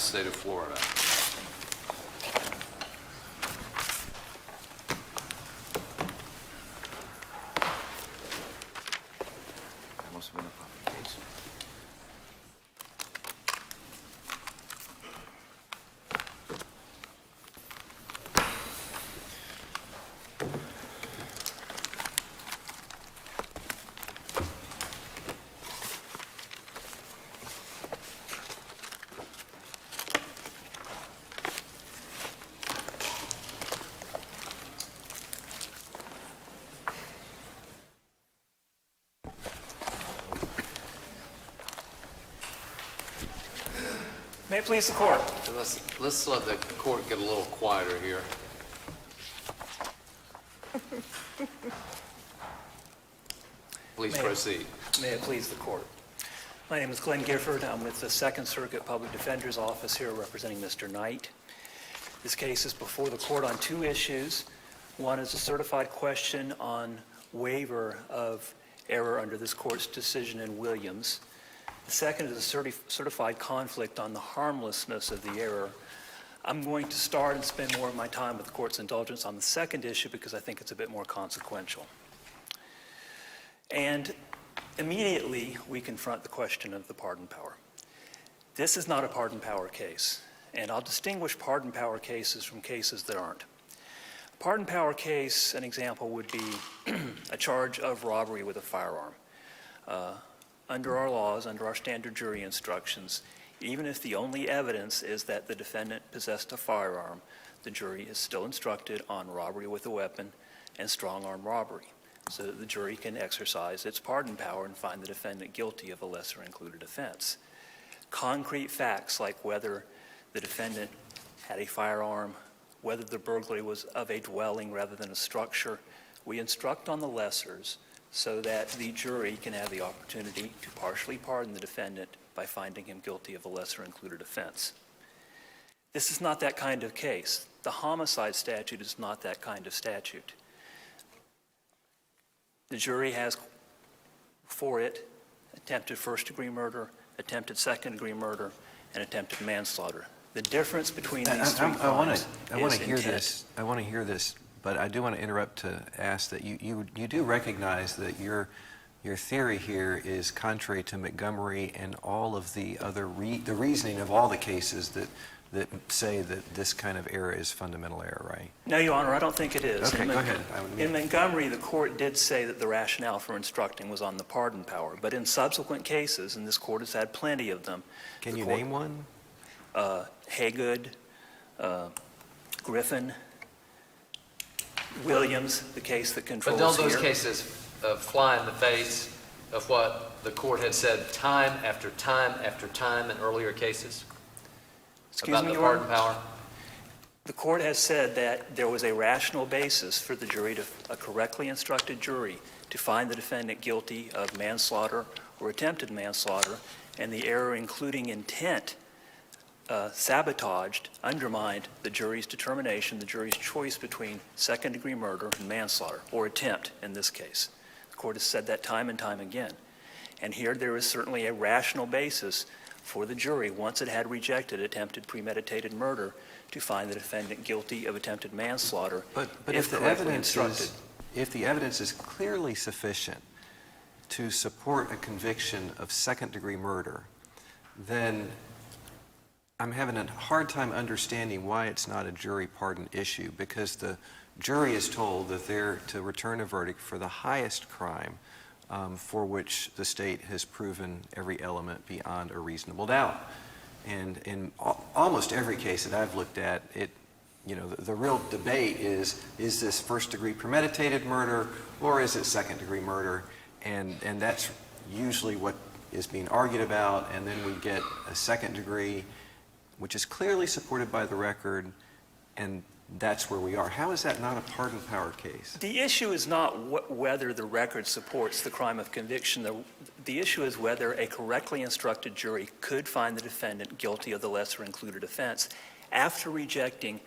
the state of Florida. That must have been a public case. May it please the court. Let's let the court get a little quieter here. Please proceed. May it please the court. My name is Glenn Gifford. I'm with the Second Circuit Public Defender's Office here representing Mr. Knight. This case is before the court on two issues. One is a certified question on waiver of error under this court's decision in Williams. The second is a certified conflict on the harmlessness of the error. I'm going to start and spend more of my time with the court's indulgence on the second issue because I think it's a bit more consequential. And immediately we confront the question of the pardon power. This is not a pardon power case, and I'll distinguish pardon power cases from cases that aren't. A pardon power case, an example would be a charge of robbery with a firearm. Under our laws, under our standard jury instructions, even if the only evidence is that the defendant possessed a firearm, the jury is still instructed on robbery with a weapon and strong-arm robbery, so that the jury can exercise its pardon power and find the defendant guilty of a lesser included offense. Concrete facts like whether the defendant had a firearm, whether the burglary was of a dwelling rather than a structure, we instruct on the lessers so that the jury can have the opportunity to partially pardon the defendant by finding him guilty of a lesser included offense. This is not that kind of case. The homicide statute is not that kind of statute. The jury has for it attempted first-degree murder, attempted second-degree murder, and attempted manslaughter. The difference between these three crimes I want to hear intent. this. I want to hear this, but I do want to interrupt to ask that you do recognize that your theory here is contrary to Montgomery and all of the other the reasoning of all the cases that say that this kind of error is fundamental error, right? No, Your Honor, I don't think it is. Okay, go ahead. In Montgomery, the court did say that the rationale for instructing was on the pardon power, but in subsequent cases, and this court has had plenty of them. Can you name one? Haygood, Griffin, Williams, the case that controls But don't those here. cases fly in the face of what the court had said time after time after time in earlier cases about the pardon power? The court has said that there was a rational basis for the jury, a correctly instructed jury, to find the defendant guilty of manslaughter or attempted manslaughter, and the error, including intent, sabotaged, undermined the jury's determination, the jury's choice between second-degree murder and manslaughter, or attempt in this case. The court has said that time and time again. And here there is certainly a rational basis for the jury, once it had rejected attempted premeditated murder, to find the defendant guilty of attempted manslaughter. But if the evidence is clearly sufficient to support a conviction of second-degree murder, then I'm having a hard time understanding why it's not a jury pardon issue, because the jury is told that they're to return a verdict for the highest crime for which the state has proven every element beyond a reasonable doubt. And in almost every case that I've looked at, the real debate is this first-degree premeditated murder or is it second-degree murder? And that's usually what is being argued about, and then we get a second degree, which is clearly supported by the record, and that's where we are. How is that not a pardon power case? The issue is not whether the record supports the crime of conviction. The issue is whether a correctly instructed jury could find the defendant guilty of the lesser included offense after rejecting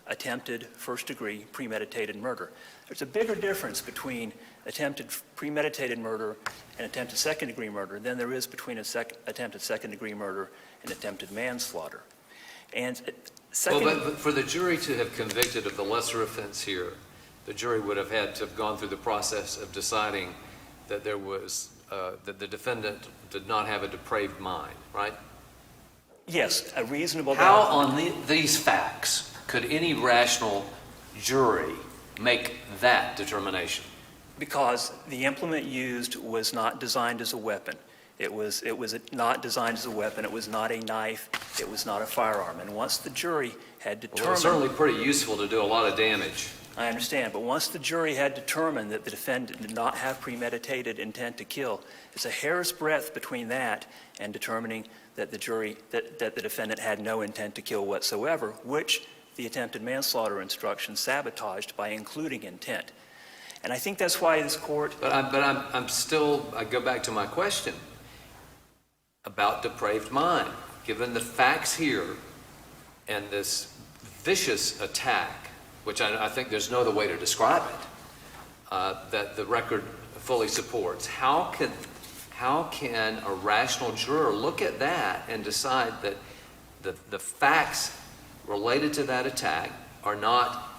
attempted first-degree premeditated murder. There's a bigger difference between attempted premeditated murder and attempted second-degree murder than there is between attempted second-degree murder and attempted manslaughter. And Well, second, but for the jury to have convicted of the lesser offense here, the jury would have had to have gone through the process of deciding that there was, that the defendant did not have a depraved mind, right? yes, a reasonable How doubt. on these facts could any rational jury make that determination? Because the implement used was not designed as a weapon. It was not designed as a weapon. It was not a knife. It was not a firearm. And once the jury had Well, determined... it's certainly pretty useful to do a lot of damage. I understand, but once the jury had determined that the defendant did not have premeditated intent to kill, it's a hair's breadth between that and determining that the defendant had no intent to kill whatsoever, which the attempted manslaughter instruction sabotaged by including intent. And I think that's why this court... I'm still, I go back to my question about depraved mind. Given the facts here and this vicious attack, which I think there's no other way to describe it, that the record fully supports, how can a rational juror look at that and decide that the facts related to that attack are not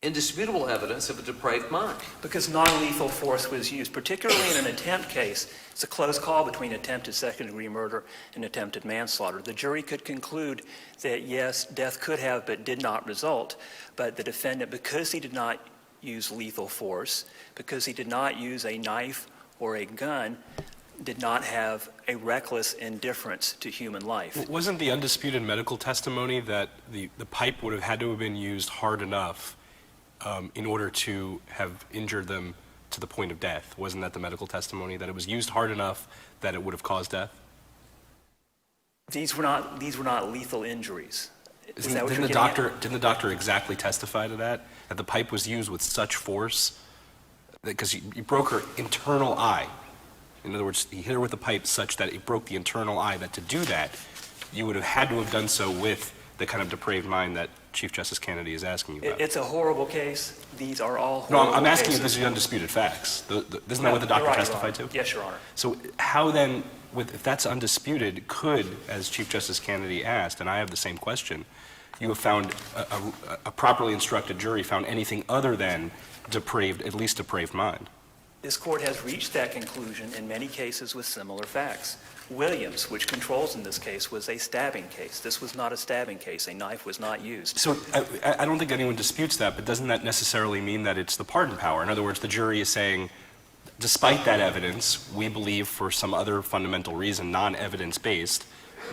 indisputable evidence of a depraved mind? Because non-lethal force was used, particularly in an attempt case. It's a close call between attempted second-degree murder and attempted manslaughter. The jury could conclude that, yes, death could have but did not result, but the defendant, because he did not use lethal force, because he did not use a knife or a gun, did not have a reckless indifference to human life. Wasn't the undisputed medical testimony that the pipe would have had to have been used hard enough in order to have injured them to the point of death? Wasn't that the medical testimony, that it was used hard enough that it would have caused death? These were not lethal injuries. Is that what Didn't you're getting at? didn't the doctor exactly testify to that? That the pipe was used with such force, because you broke her internal eye. In other words, he hit her with the pipe such that it broke the internal eye, that to do that, you would have had to have done so with the kind of depraved mind that Chief Justice Kennedy is asking you about. It's a horrible case. These are all No, horrible I'm asking you cases. if this is undisputed facts. Isn't that what the doctor You're right, Your testified Honor. to? Yes, Your Honor. So how then, if that's undisputed, could, as Chief Justice Kennedy asked, and I have the same question, you have found a properly instructed jury found anything other than depraved, at least depraved mind? This court has reached that conclusion in many cases with similar facts. Williams, which controls in this case, was a stabbing case. This was not a stabbing case. A knife was not used. So I don't think anyone disputes that, but doesn't that necessarily mean that it's the pardon power? In other words, the jury is saying, despite that evidence, we believe for some other fundamental reason, non-evidence-based,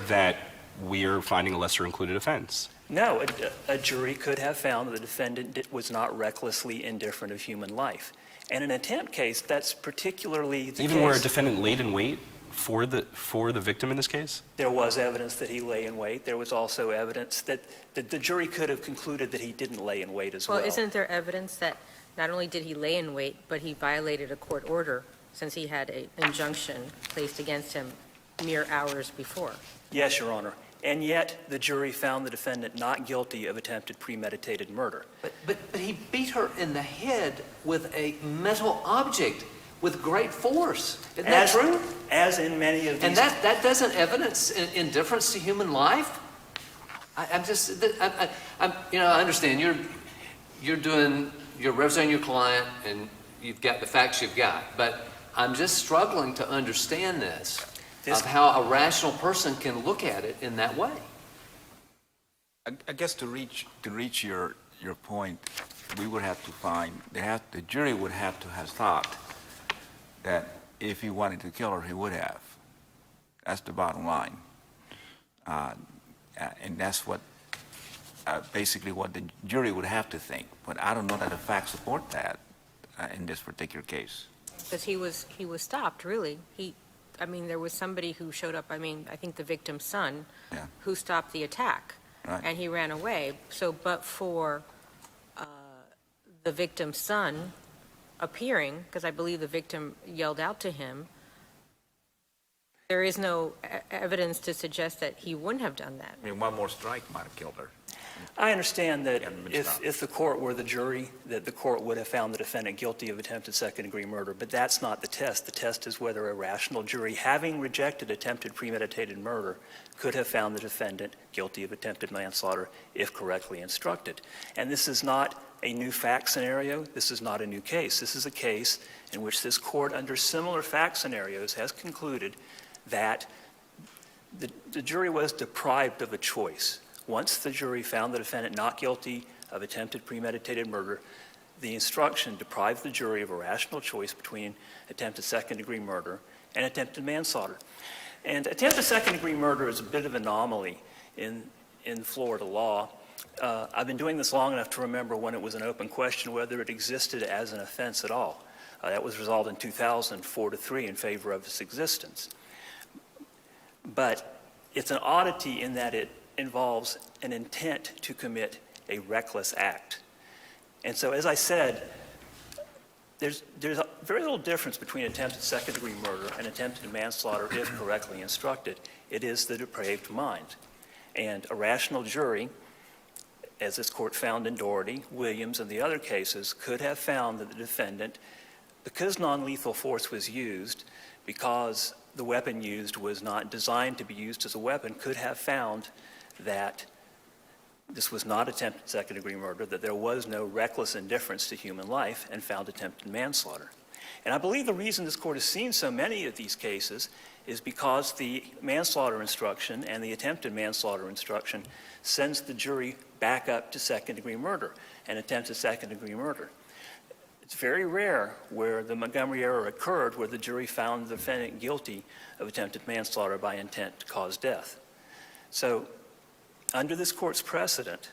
that we are finding a lesser included offense. No, a jury could have found that the defendant was not recklessly indifferent of human life. And in an attempt case, that's particularly the Even case. where a defendant laid in wait for the victim in this case? There was evidence that he lay in wait. There was also evidence that the jury could have concluded that he didn't lay in wait as well. Well, isn't there evidence that not only did he lay in wait, but he violated a court order since he had an injunction placed against him mere hours before? Yes, Your Honor. And yet, the jury found the defendant not guilty of attempted premeditated murder. But he beat her in the head with a metal object with great force. Isn't that true? As in many of these... And that doesn't evidence indifference to human life? I understand you're representing your client and you've got the facts you've got, but I'm just struggling to understand this, of how a rational person can look at it in that way. I guess to reach your point, we would have to find, the jury would have to have thought that if he wanted to kill her, he would have. That's the bottom line. And that's what, basically what the jury would have to think. But I don't know that the facts support that in this particular case. Because he was stopped, really. There was somebody who showed up, I think the victim's son, Yeah. who stopped the attack. Right. And he ran away. So, but for the victim's son appearing, because I believe the victim yelled out to him, there is no evidence to suggest that he wouldn't have done that. I mean, one more strike might have killed her. I understand that Yeah, if the court were the jury, that the court would have found the defendant guilty of attempted second-degree murder, but that's not the test. The test is whether a rational jury, having rejected attempted premeditated murder, could have found the defendant guilty of attempted manslaughter if correctly instructed. And this is not a new fact scenario. This is not a new case. This is a case in which this court, under similar fact scenarios, has concluded that the jury was deprived of a choice. Once the jury found the defendant not guilty of attempted premeditated murder, the instruction deprived the jury of a rational choice between attempted second-degree murder and attempted manslaughter. And attempted second-degree murder is a bit of an anomaly in Florida law. I've been doing this long enough to remember when it was an open question whether it existed as an offense at all. That was resolved in 2000, 4-3, in favor of its existence. But it's an oddity in that it involves an intent to commit a reckless act. And so, as I said, there's a very little difference between attempted second-degree murder and attempted manslaughter if correctly instructed. It is the depraved mind. And a rational jury, as this court found in Doherty, Williams, and the other cases, could have found that the defendant, because non-lethal force was used, because the weapon used was not designed to be used as a weapon, could have found that this was not attempted second-degree murder, that there was no reckless indifference to human life, and found attempted manslaughter. And I believe the reason this court has seen so many of these cases is because the manslaughter instruction and the attempted manslaughter instruction sends the jury back up to second-degree murder and attempted second-degree murder. It's very rare where the Montgomery error occurred where the jury found the defendant guilty of attempted manslaughter by intent to cause death. So, under this court's precedent,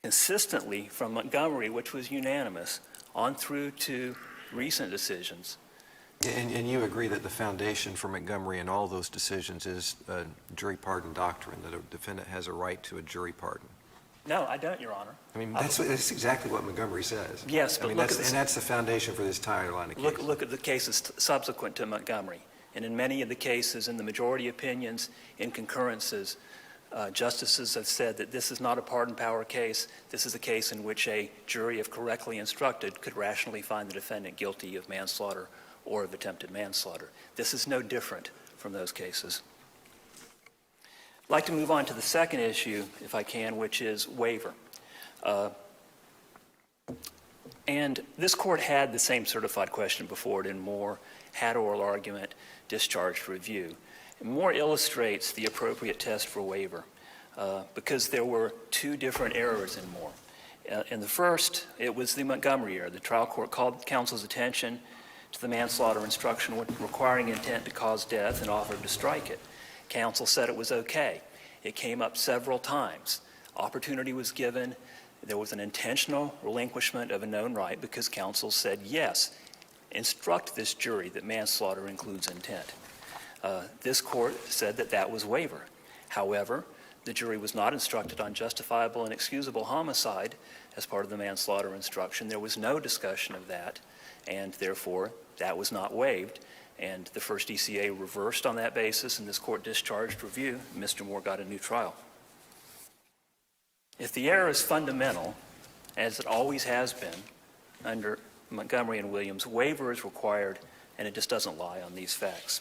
consistently from Montgomery, which was unanimous, on through to recent decisions. And you agree that the foundation for Montgomery and all those decisions is a jury pardon doctrine, that a defendant has a right to a jury pardon? No, I don't, Your Honor. I mean, that's exactly what Montgomery says. Yes, but that's the foundation for this entire line of cases. Look at the cases subsequent to Montgomery. And in many of the cases, in the majority opinions, in concurrences, justices have said that this is not a pardon power case. This is a case in which a jury, if correctly instructed, could rationally find the defendant guilty of manslaughter or of attempted manslaughter. This is no different from those cases. I'd like to move on to the second issue, if I can, which is waiver. And this court had the same certified question before it in Moore, had oral argument, discharged review. And Moore illustrates the appropriate test for waiver because there were two different errors in Moore. In the first, it was the Montgomery error. The trial court called counsel's attention to the manslaughter instruction requiring intent to cause death and offered to strike it. Counsel said it was okay. It came up several times. Opportunity was given. There was an intentional relinquishment of a known right because counsel said, yes, instruct this jury that manslaughter includes intent. This court said that that was waiver. However, the jury was not instructed on justifiable and excusable homicide as part of the manslaughter instruction. There was no discussion of that, and therefore that was not waived. And the first DCA reversed on that basis, and this court discharged review, and Mr. Moore got a new trial. If the error is fundamental, as it always has been under Montgomery and Williams, waiver is required, and it just doesn't lie on these facts.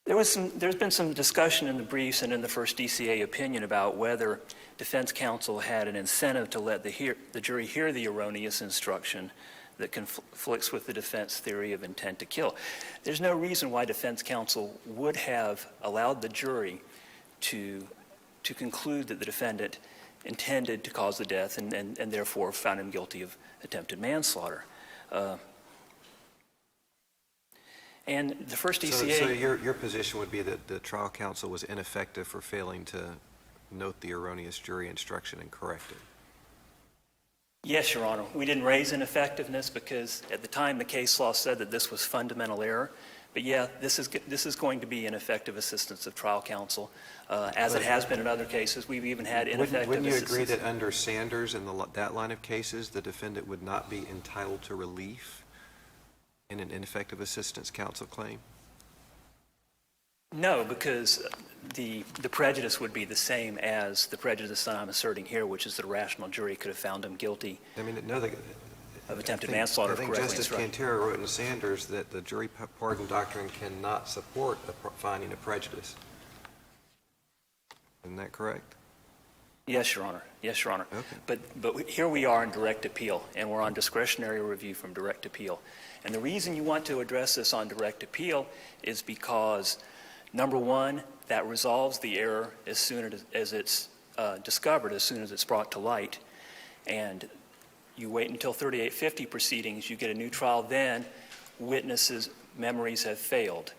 There's been some discussion in the briefs and in the first DCA opinion about whether defense counsel had an incentive to let the jury hear the erroneous instruction that conflicts with the defense theory of intent to kill. There's no reason why defense counsel would have allowed the jury to conclude that the defendant intended to cause the death and therefore found him guilty of attempted manslaughter. And the first DCA... So your position would be that the trial counsel was ineffective for failing to note the erroneous jury instruction and correct it? Yes, Your Honor. We didn't raise ineffectiveness because at the time the case law said that this was fundamental error. But yeah, this is going to be ineffective assistance of trial counsel, as it has been in other cases. We've even had ineffective Wouldn't you assistance. agree that under Sanders and that line of cases, the defendant would not be entitled to relief in an ineffective assistance counsel claim? No, because the prejudice would be the same as the prejudice that I'm asserting here, which is that a rational jury could have found him guilty I mean, no, of attempted I think- manslaughter I if think correctly Justice instructed. Cantero wrote in Sanders that the jury pardon doctrine cannot support a finding of prejudice. Isn't that correct? Yes, Your Honor. Yes, Your Honor. Okay. But here we are in direct appeal, and we're on discretionary review from direct appeal. And the reason you want to address this on direct appeal is because, number one, that resolves the error as soon as it's discovered, as soon as it's brought to light. And you wait until 3850 proceedings, you get a new trial, then witnesses' memories have failed.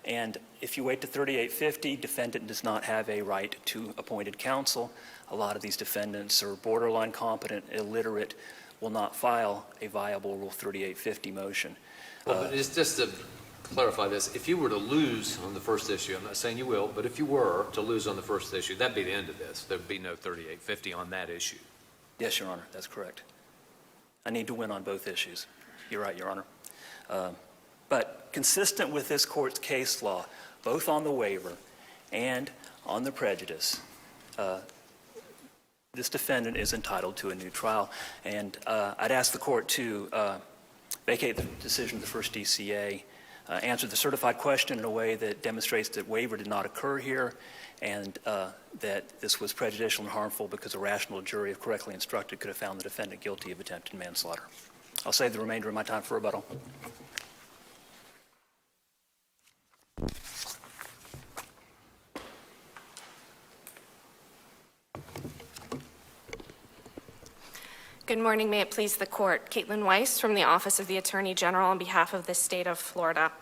And if you wait to 3850, defendant does not have a right to appointed counsel. A lot of these defendants are borderline competent, illiterate, will not file a viable Rule 3850 motion. Well, but it's just to clarify this, if you were to lose on the first issue, I'm not saying you will, but if you were to lose on the first issue, that'd be the end of this. There'd be no 3850 on that issue. Yes, Your Honor, that's correct. I need to win on both issues. You're right, Your Honor. But consistent with this court's case law, both on the waiver and on the prejudice, this defendant is entitled to a new trial. And I'd ask the court to vacate the decision of the first DCA, answer the certified question in a way that demonstrates that waiver did not occur here, and that this was prejudicial and harmful because a rational jury, if correctly instructed, could have found the defendant guilty of attempted manslaughter. I'll save the remainder of my time for rebuttal. Good morning. May it please the court. Caitlin Weiss from the Office of the Attorney General on behalf of the state of Florida.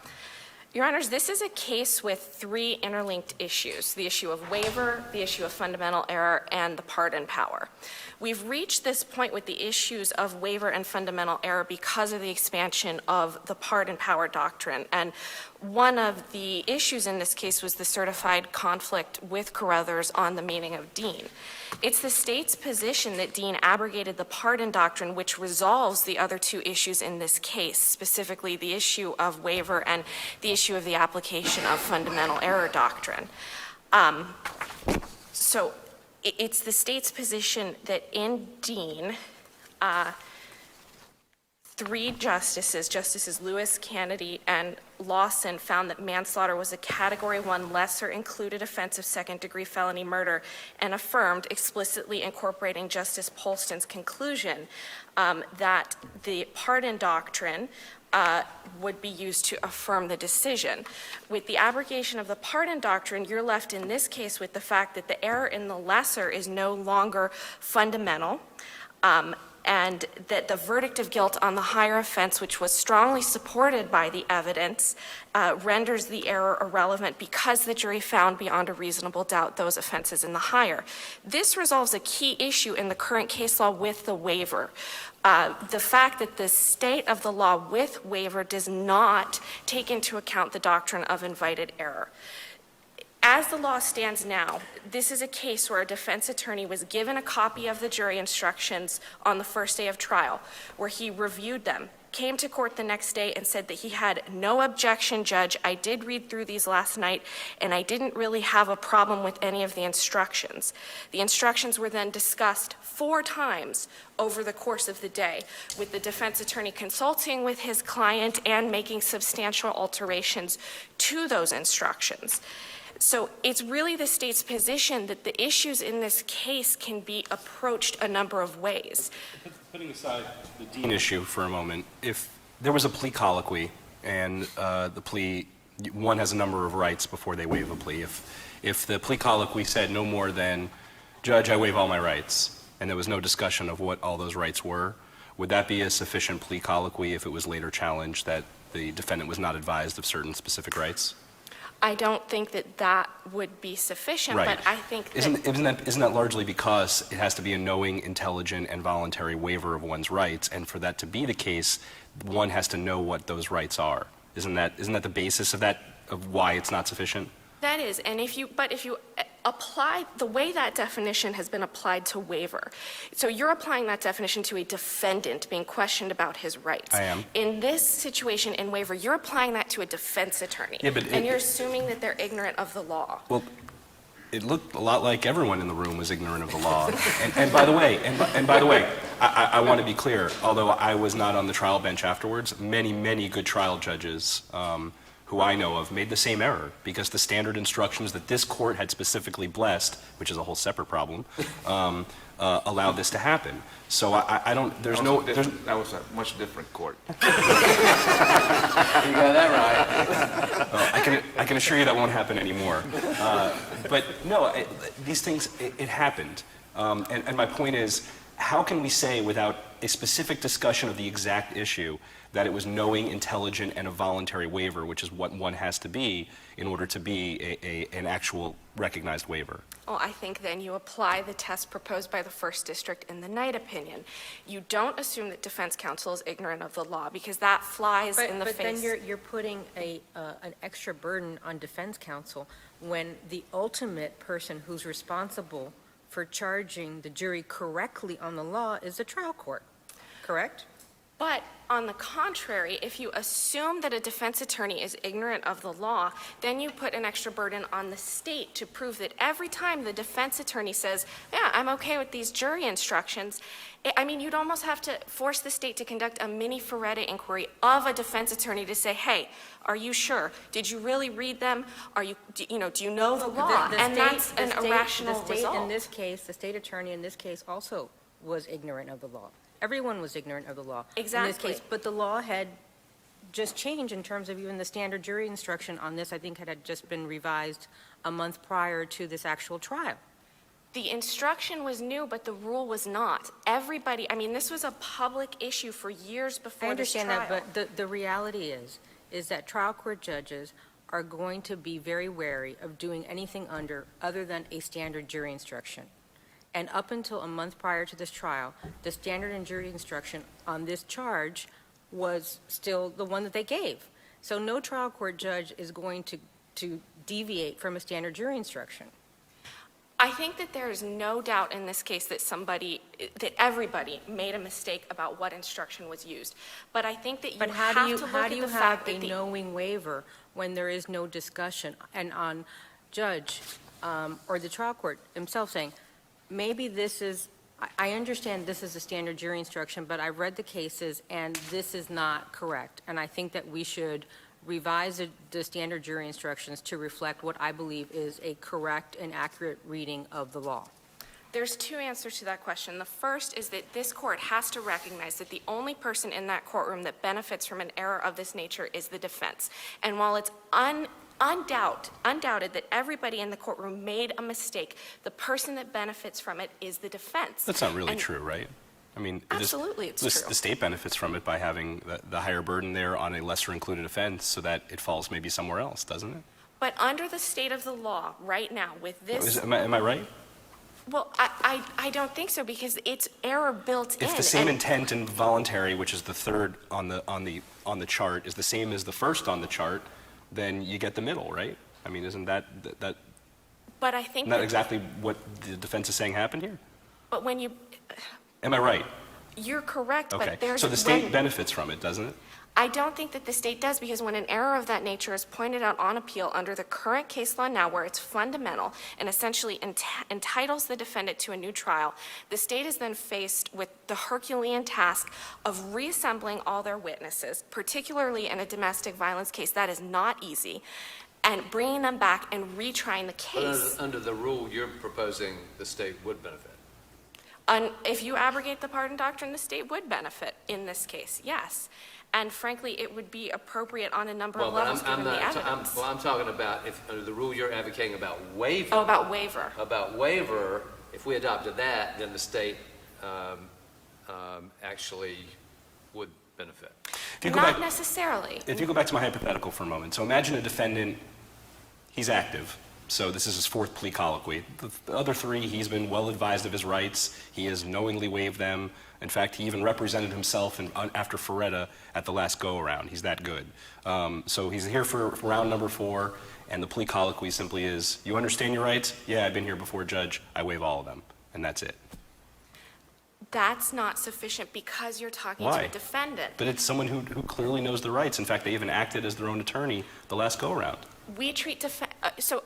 Your Honors, this is a case with three interlinked issues: the issue of waiver, the issue of fundamental error, and the pardon power. We've reached this point with the issues of waiver and fundamental error because of the expansion of the pardon power doctrine. And one of the issues in this case was the certified conflict with Carruthers on the meaning of Dean. It's the state's position that Dean abrogated the pardon doctrine, which resolves the other two issues in this case, specifically the issue of waiver and the issue of the application of fundamental error doctrine. So it's the state's position that in Dean, three justices, Justices Lewis, Kennedy, and Lawson, found that manslaughter was a Category 1 lesser included offense of second-degree felony murder, and affirmed, explicitly incorporating Justice Polston's conclusion that the pardon doctrine would be used to affirm the decision. With the abrogation of the pardon doctrine, you're left in this case with the fact that the error in the lesser is no longer fundamental, and that the verdict of guilt on the higher offense, which was strongly supported by the evidence, renders the error irrelevant because the jury found beyond a reasonable doubt those offenses in the higher. This resolves a key issue in the current case law with the waiver. The fact that the state of the law with waiver does not take into account the doctrine of invited error. As the law stands now, this is a case where a defense attorney was given a copy of the jury instructions on the first day of trial, where he reviewed them, came to court the next day and said that he had no objection, Judge. I did read through these last night, and I didn't really have a problem with any of the instructions. The instructions were then discussed 4 times over the course of the day, with the defense attorney consulting with his client and making substantial alterations to those instructions. So it's really the state's position that the issues in this case can be approached a number of ways. Putting aside the Dean issue for a moment, if there was a plea colloquy and the plea, one has a number of rights before they waive a plea. If the plea colloquy said no more than, Judge, I waive all my rights, and there was no discussion of what all those rights were, would that be a sufficient plea colloquy if it was later challenged that the defendant was not advised of certain specific rights? I don't think that that would be sufficient, Right. but I think that... Isn't that largely because it has to be a knowing, intelligent, and voluntary waiver of one's rights, and for that to be the case, one has to know what those rights are? Isn't that the basis of that, of why it's not sufficient? That is, and if you the way that definition has been applied to waiver. So you're applying that definition to a defendant being questioned about his rights. I am. In this situation in waiver, you're applying that to a defense attorney. Yeah, but and you're assuming that they're ignorant of the law. Well, it looked a lot like everyone in the room was ignorant of the law. And by the way, I want to be clear, although I was not on the trial bench afterwards, many good trial judges who I know of made the same error, because the standard instructions that this court had specifically blessed, which is a whole separate problem, allowed this to happen. So I don't, there's no... That was a much different court. You got that right. I can assure you that won't happen anymore. But no, these things, it happened. And my point is, how can we say without a specific discussion of the exact issue that it was knowing, intelligent, and a voluntary waiver, which is what one has to be in order to be an actual recognized waiver? Well, I think then you apply the test proposed by the First District in the Knight opinion. You don't assume that defense counsel is ignorant of the law, because that flies in the face. But then you're putting an extra burden on defense counsel when the ultimate person who's responsible for charging the jury correctly on the law is the trial court, correct? But on the contrary, if you assume that a defense attorney is ignorant of the law, then you put an extra burden on the state to prove that every time the defense attorney says, yeah, I'm okay with these jury instructions, I mean, you'd almost have to force the state to conduct a mini Ferretta inquiry of a defense attorney to say, hey, are you sure? Did you really read them? Do you know the law? And that's an irrational result. In this case, the state attorney in this case also was ignorant of the law. Everyone was ignorant of the law. Exactly. In this case, but the law had just changed in terms of even the standard jury instruction on this, I think, had just been revised a month prior to this actual trial. The instruction was new, but the rule was not. Everybody, I mean, this was a public issue for years before this trial. I understand that, but the reality is that trial court judges are going to be very wary of doing anything other than a standard jury instruction. And up until a month prior to this trial, the standard and jury instruction on this charge was still the one that they gave. So no trial court judge is going to deviate from a standard jury instruction. I think that there is no doubt in this case that everybody made a mistake about what instruction was used. But I think that you have to look at the fact that a knowing waiver when there is no discussion and on judge or the trial court himself saying, maybe this is, I understand this is a standard jury instruction, but I've read the cases and this is not correct. And I think that we should revise the standard jury instructions to reflect what I believe is a correct and accurate reading of the law. There's two answers to that question. The first is that this court has to recognize that the only person in that courtroom that benefits from an error of this nature is the defense. And while it's undoubted that everybody in the courtroom made a mistake, the person that benefits from it is the defense. That's not really true, right? I mean, absolutely, it's true. The state benefits from it by having the higher burden there on a lesser included offense so that it falls maybe somewhere else, doesn't it? But under the state of the law right now with this... Am I right? Well, I don't think so, because it's error built in. If the same intent and voluntary, which is the third on the chart, is the same as the first on the chart, then you get the middle, right? I mean, isn't that But I think not exactly what the defense is saying happened here? But when you... Am I right? You're correct, Okay. but there's... So the state benefits from it, doesn't it? I don't think that the state does, because when an error of that nature is pointed out on appeal under the current case law now, where it's fundamental and essentially entitles the defendant to a new trial, the state is then faced with the Herculean task of reassembling all their witnesses, particularly in a domestic violence case. That is not easy. And bringing them back and retrying the case. But under the rule you're proposing, the state would benefit. If you abrogate the pardon doctrine, the state would benefit in this case, yes. And frankly, it would be appropriate on a number of levels given the evidence. I'm talking about, if under the rule you're advocating about waiver. Oh, about waiver. About waiver, if we adopted that, then the state actually would benefit. Not necessarily. If you go back to my hypothetical for a moment, so imagine a defendant, he's active, So this is his fourth plea colloquy. The other three, he's been well advised of his rights. He has knowingly waived them. In fact, he even represented himself after Ferretta at the last go-around. He's that good. So he's here for round number 4, and the plea colloquy simply is, you understand your rights? Yeah, I've been here before, Judge. I waive all of them. And that's it. That's not sufficient because you're talking Why? to a defendant. But it's someone who clearly knows the rights. In fact, they even acted as their own attorney the last go-around. We treat so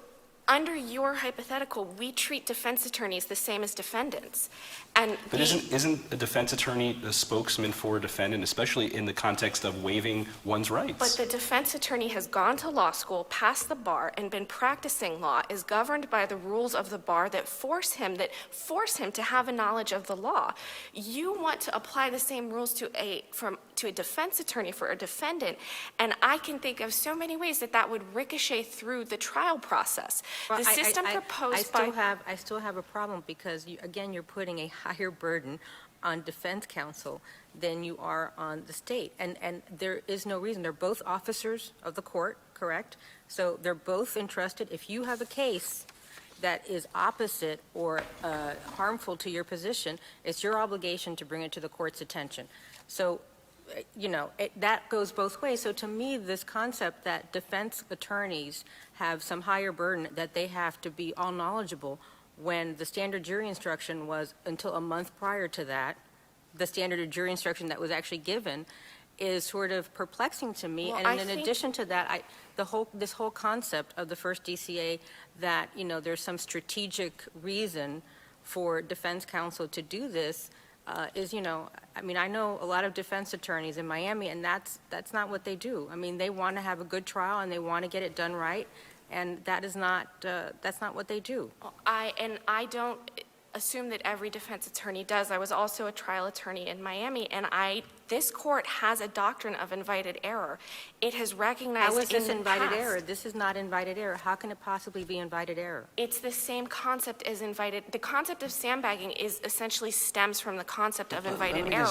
under your hypothetical, we treat defense attorneys the same as defendants. And But isn't a defense attorney a spokesman for a defendant, especially in the context of waiving one's rights? But the defense attorney has gone to law school, passed the bar, and been practicing law, is governed by the rules of the bar that force him to have a knowledge of the law. You want to apply the same rules to a defense attorney for a defendant, and I can think of so many ways that would ricochet through the trial process. Well, The system proposed by... I still have a problem because, again, you're putting a higher burden on defense counsel than you are on the state. And there is no reason. They're both officers of the court, correct? So they're both entrusted. If you have a case that is opposite or harmful to your position, it's your obligation to bring it to the court's attention. So, that goes both ways. So to me, this concept that defense attorneys have some higher burden, that they have to be all knowledgeable, when the standard jury instruction was, until a month prior to that, the standard jury instruction that was actually given, is sort of perplexing to me. Well, and in addition to that, this whole concept of the first DCA that, there's some strategic reason for defense counsel to do this is, I know a lot of defense attorneys in Miami, and that's not what they do. They want to have a good trial and they want to get it done right, and that's not what they do. I don't assume that every defense attorney does. I was also a trial attorney in Miami, and this court has a doctrine of invited error. It has recognized How is this in the invited past- error? This is not invited error. How can it possibly be invited error? It's the same concept as invited. The concept of sandbagging essentially stems from the concept of invited error.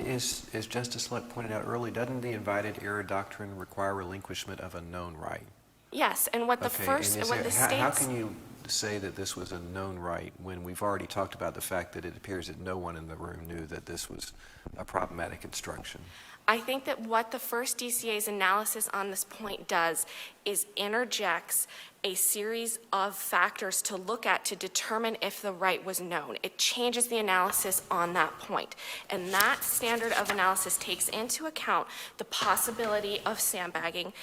As Justice Luck pointed out earlier, doesn't the invited error doctrine require relinquishment of a known right? Yes, and what the How can you say that this was a known right when we've already talked about the fact that it appears that no one in the room knew that this was a problematic instruction? I think that what the first DCA's analysis on this point does is interjects a series of factors to look at to determine if the right was known. It changes the analysis on that point. And that standard of analysis takes into account the possibility of sandbagging,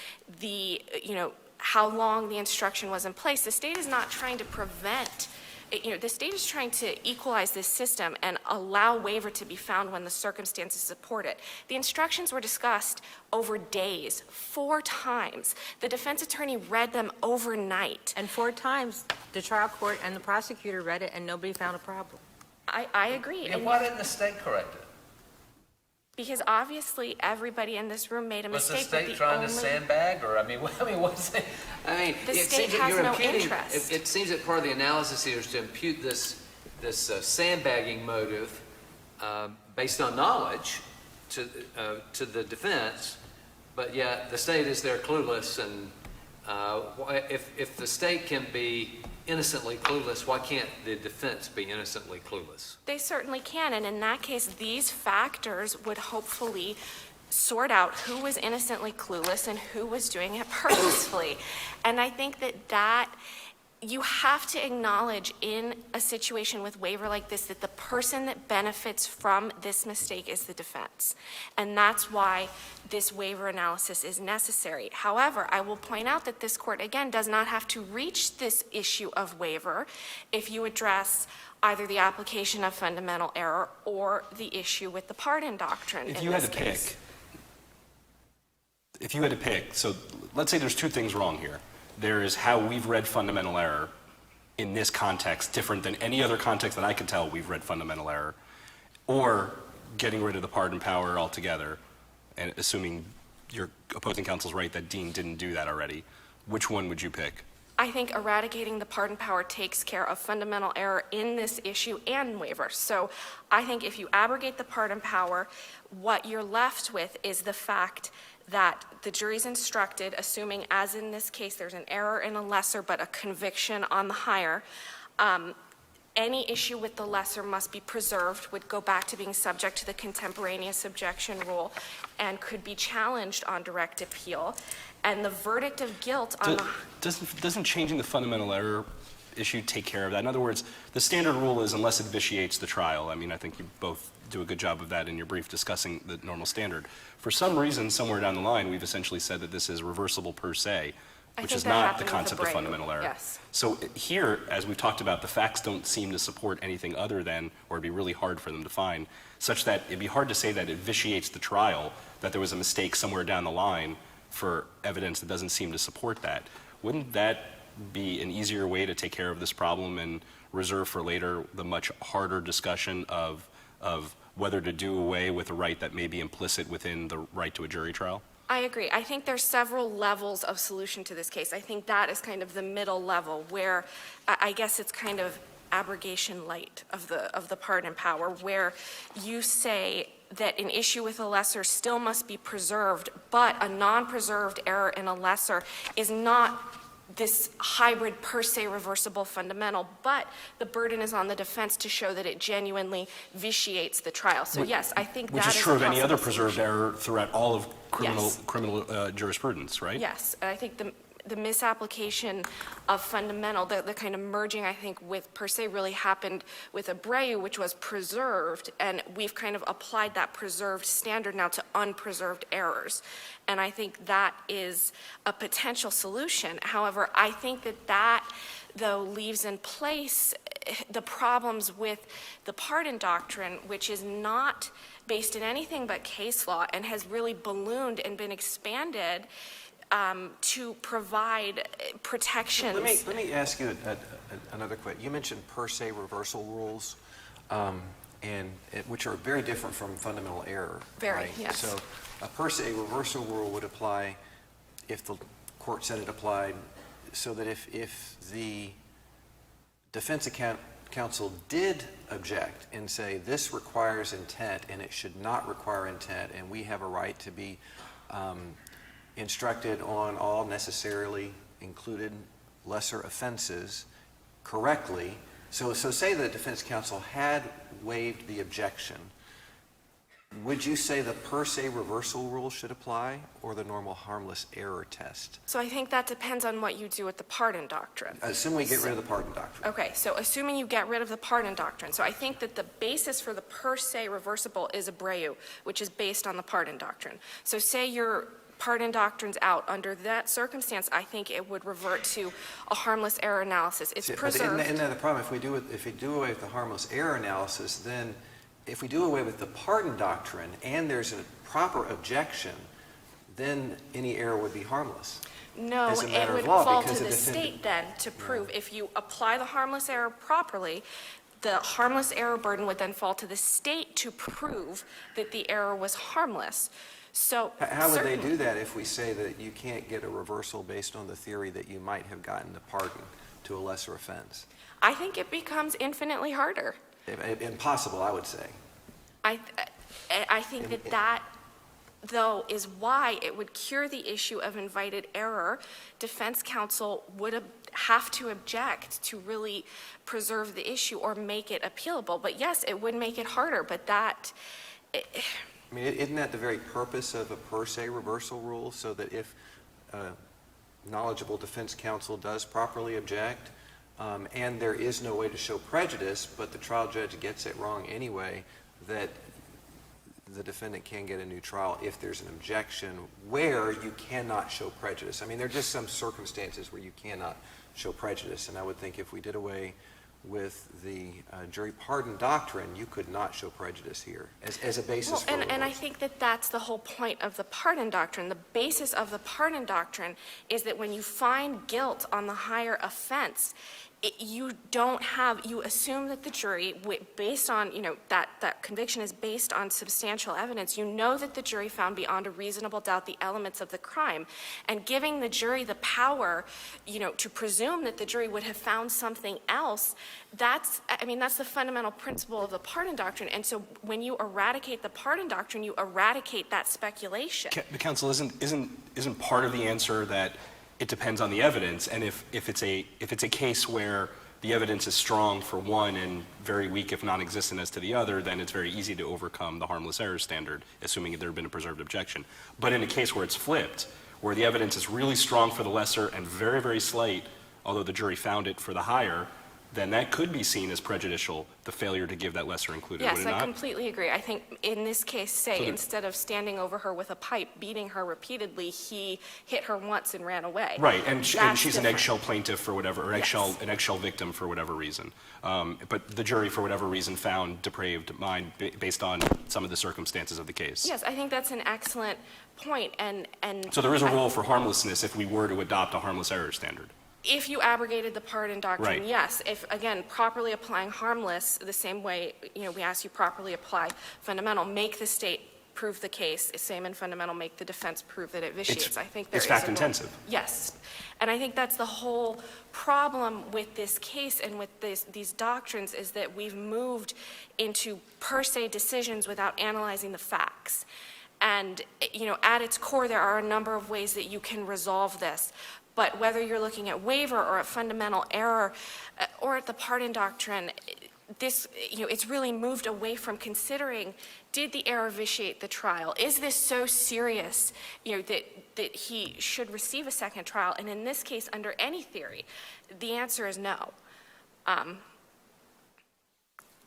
how long the instruction was in place. The state is not trying to prevent, the state is trying to equalize this system and allow waiver to be found when the circumstances support it. The instructions were discussed over days, 4 times. The defense attorney read them overnight. And 4 times, the trial court and the prosecutor read it, and nobody found a problem. I agree. Yeah, why didn't the state correct it? Because obviously everybody in this room made a Was mistake. the state trying to sandbag, or The what's it? state it seems that has you're no imputing. interest. It seems that part of the analysis here is to impute this sandbagging motive based on knowledge to the defense, but yet the state is there clueless. And if the state can be innocently clueless, why can't the defense be innocently clueless? They certainly can, and in that case, these factors would hopefully sort out who was innocently clueless and who was doing it purposefully. And I think that you have to acknowledge in a situation with waiver like this that the person that benefits from this mistake is the defense. And that's why this waiver analysis is necessary. However, I will point out that this court, again, does not have to reach this issue of waiver if you address either the application of fundamental error or the issue with the pardon doctrine. If you had to pick, so let's say there's 2 things wrong here. There is how we've read fundamental error in this context, different than any other context that I can tell we've read fundamental error, or getting rid of the pardon power altogether, and assuming your opposing counsel's right that Dean didn't do that already. Which one would you pick? I think eradicating the pardon power takes care of fundamental error in this issue and waiver. So I think if you abrogate the pardon power, what you're left with is the fact that the jury's instructed, assuming as in this case there's an error in a lesser but a conviction on the higher, any issue with the lesser must be preserved, would go back to being subject to the contemporaneous objection rule, and could be challenged on direct appeal. And the verdict of guilt on Doesn't changing the fundamental error issue take care of that? In other words, the standard rule is unless it vitiates the trial. I mean, I think you both do a good job of that in your brief discussing the normal standard. For some reason, somewhere down the line, we've essentially said that this is reversible per se, which is not the concept of fundamental error. Yes. So here, as we've talked about, the facts don't seem to support anything other than, or it'd be really hard for them to find, such that it'd be hard to say that it vitiates the trial, that there was a mistake somewhere down the line for evidence that doesn't seem to support that. Wouldn't that be an easier way to take care of this problem and reserve for later the much harder discussion of whether to do away with a right that may be implicit within the right to a jury trial? I agree. I think there's several levels of solution to this case. I think that is kind of the middle level where I guess it's kind of abrogation light of the pardon power, where you say that an issue with a lesser still must be preserved, but a non-preserved error in a lesser is not this hybrid per se reversible fundamental, but the burden is on the defense to show that it genuinely vitiates the trial. So yes, I think that is Which is true of any other possible preserved solution. error throughout all of Yes. criminal jurisprudence, right? Yes, and I think the misapplication of fundamental, the kind of merging, I think, with per se really happened with Abreu, which was preserved, and we've kind of applied that preserved standard now to unpreserved errors. And I think that is a potential solution. However, I think that though, leaves in place the problems with the pardon doctrine, which is not based in anything but case law and has really ballooned and been expanded to provide protections. Let me ask you another question. You mentioned per se reversal rules, which are very different from fundamental error. Very, right? yes. So a per se reversal rule would apply if the court said it applied, so that if the defense counsel did object and say this requires intent and it should not require intent, and we have a right to be instructed on all necessarily included lesser offenses correctly. So say the defense counsel had waived the objection. Would you say the per se reversal rule should apply, or the normal harmless error test? So I think that depends on what you do with the pardon doctrine. Assume we get rid of the pardon doctrine. Okay, so assuming you get rid of the pardon doctrine, so I think that the basis for the per se reversible is Abreu, which is based on the pardon doctrine. So say your pardon doctrine's out. Under that circumstance, I think it would revert to a harmless error analysis. It's preserved. But isn't that the problem? If we do away with the harmless error analysis, then if we do away with the pardon doctrine and there's a proper objection, then any error would be harmless. No, as a it matter would of law, fall because to the the defendant- state then to prove. If you apply the harmless error properly, the harmless error burden would then fall to the state to prove that the error was harmless. So How would they certainly- do that if we say that you can't get a reversal based on the theory that you might have gotten a pardon to a lesser offense? I think it becomes infinitely harder. Impossible, I would say. I think that though, is why it would cure the issue of invited error. Defense counsel would have to object to really preserve the issue or make it appealable. But yes, it would make it harder, but that... I mean, isn't that the very purpose of a per se reversal rule, so that if knowledgeable defense counsel does properly object, and there is no way to show prejudice, but the trial judge gets it wrong anyway, that the defendant can get a new trial if there's an objection where you cannot show prejudice. I mean, there are just some circumstances where you cannot show prejudice, and I would think if we did away with the jury pardon doctrine, you could not show prejudice here as a basis for and I reversal. think that that's the whole point of the pardon doctrine. The basis of the pardon doctrine is that when you find guilt on the higher offense, you assume that the jury, based on, that conviction is based on substantial evidence. You know that the jury found beyond a reasonable doubt the elements of the crime. And giving the jury the power, to presume that the jury would have found something else, that's the fundamental principle of the pardon doctrine. And so when you eradicate the pardon doctrine, you eradicate that speculation. The counsel isn't part of the answer that it depends on the evidence, and if it's a case where the evidence is strong for one and very weak, if non-existent, as to the other, then it's very easy to overcome the harmless error standard, assuming there had been a preserved objection. But in a case where it's flipped, where the evidence is really strong for the lesser and very, very slight, although the jury found it for the higher, then that could be seen as prejudicial, the failure to give that lesser included, would Yes, it not? I completely agree. I think in this case, instead of standing over her with a pipe, beating her repeatedly, he hit her once and ran away. Right, and she's an different. eggshell plaintiff for whatever, or Yes. an eggshell victim for whatever reason. But the jury, for whatever reason, found depraved mind based on some of the circumstances of the case. Yes, I think that's an excellent point, and So there is a role for harmlessness if we were to adopt a harmless error standard. if you abrogated the pardon doctrine, Right. yes. If, again, properly applying harmless, the same way, we ask you properly apply fundamental, make the state prove the case, same in fundamental, make the defense prove that it vitiates. I think there It's is a role. fact-intensive. Yes. And I think that's the whole problem with this case and with these doctrines, is that we've moved into per se decisions without analyzing the facts. And, at its core, there are a number of ways that you can resolve this. But whether you're looking at waiver or at fundamental error or at the pardon doctrine, this, it's really moved away from considering, did the error vitiate the trial? Is this so serious, that he should receive a second trial? And in this case, under any theory, the answer is no.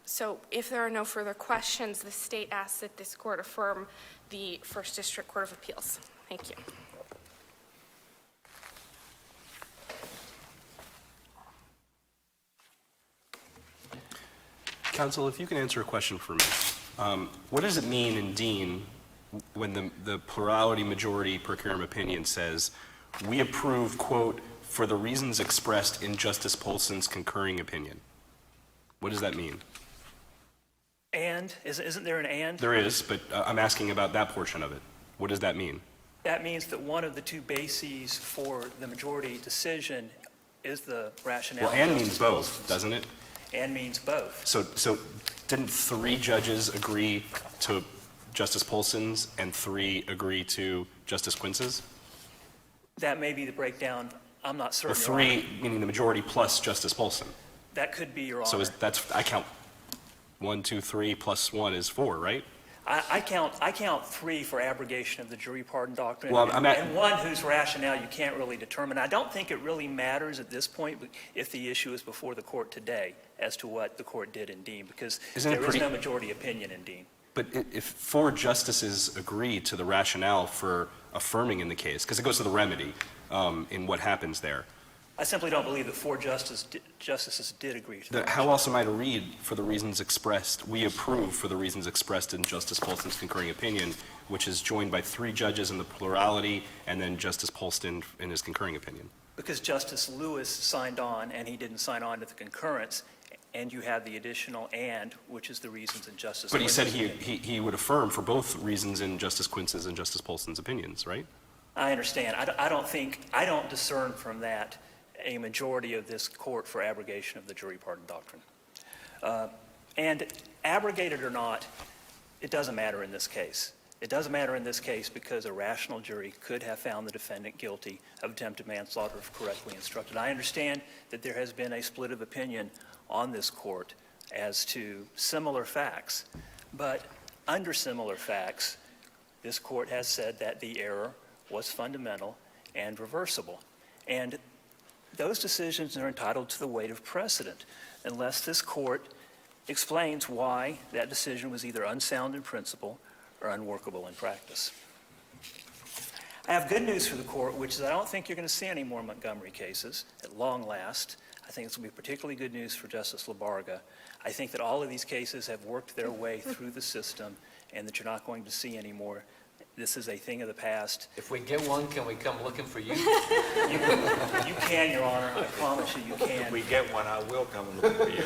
So if there are no further questions, the state asks that this court affirm the First District Court of Appeals. Thank you. Counsel, if you can answer a question for me. What does it mean in Dean when the plurality majority per curiam opinion says, we approve, quote, for the reasons expressed in Justice Polson's concurring opinion? What does that mean? And, isn't there an and? There is, but I'm asking about that portion of it. What does that mean? That means that one of the two bases for the majority decision is the rationale. Well, and of means Justice both, Polson's. doesn't it? And means both. So didn't 3 judges agree to Justice Polson's and 3 agree to Justice Quince's? That may be the breakdown. I'm not Well, certain. Your Honor. 3 meaning the majority plus Justice Polson. That could be, Your Honor. So I count 1, 2, 3 plus 1 is 4, right? I count 3 for abrogation of the jury pardon doctrine, Well, and 1 whose rationale you can't really determine. I don't think it really matters at this point if the issue is before the court today as to what the court did in Dean, because there is no majority opinion in Dean. But if 4 justices agree to the rationale for affirming in the case, because it goes to the remedy in what happens there, I simply don't believe that 4 justices did agree to that. how else am I to read for the reasons expressed, we approve for the reasons expressed in Justice Polson's concurring opinion, which is joined by 3 judges in the plurality and then Justice Polston in his concurring opinion? Because Justice Lewis signed on, and he didn't sign on to the concurrence, and you have the additional and, which is the reasons in Justice But he said Quince's he would affirm for both reasons in Justice Quince's and Justice Polson's opinions, right? I understand. I don't discern from that a majority of this court for abrogation of the jury pardon doctrine. And abrogated or not, it doesn't matter in this case. It doesn't matter in this case because a rational jury could have found the defendant guilty of attempted manslaughter if correctly instructed. I understand that there has been a split of opinion on this court as to similar facts, but under similar facts, this court has said that the error was fundamental and reversible. And those decisions are entitled to the weight of precedent unless this court explains why that decision was either unsound in principle or unworkable in practice. I have good news for the court, which is I don't think you're going to see any more Montgomery cases at long last. I think this will be particularly good news for Justice Labarga. I think that all of these cases have worked their way through the system and that you're not going to see any more This is a thing of the past. If we get one, can we come looking for you? You can, Your Honor. I promise you, you can. If we get one, I will come and look for you.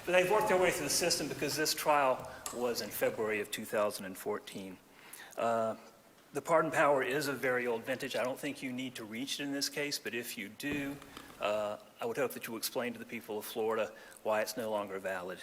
But they've worked their way through the system because this trial was in February of 2014. The pardon power is a very old vintage. I don't think you need to reach it in this case, but if you do, I would hope that you will explain to the people of Florida why it's no longer valid.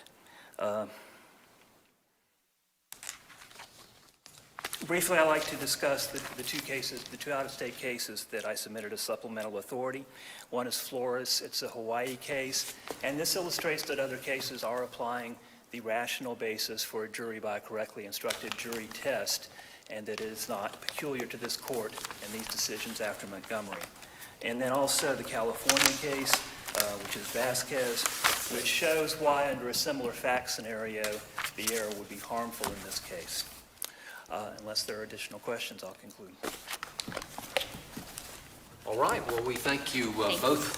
Briefly, I'd like to discuss the two cases, the two out-of-state cases that I submitted as supplemental authority. One is Flores. It's a Hawaii case, and this illustrates that other cases are applying the rational basis for a jury by a correctly instructed jury test, and that it is not peculiar to this court and these decisions after Montgomery. And then also the California case, which is Vasquez, which shows why under a similar fact scenario, the error would be harmful in this case. Unless there are additional questions, I'll conclude. All right, well, we thank you both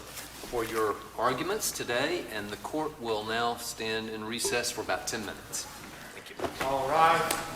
for your arguments today, and the court will now stand in recess for about 10 minutes. Thank you. All right.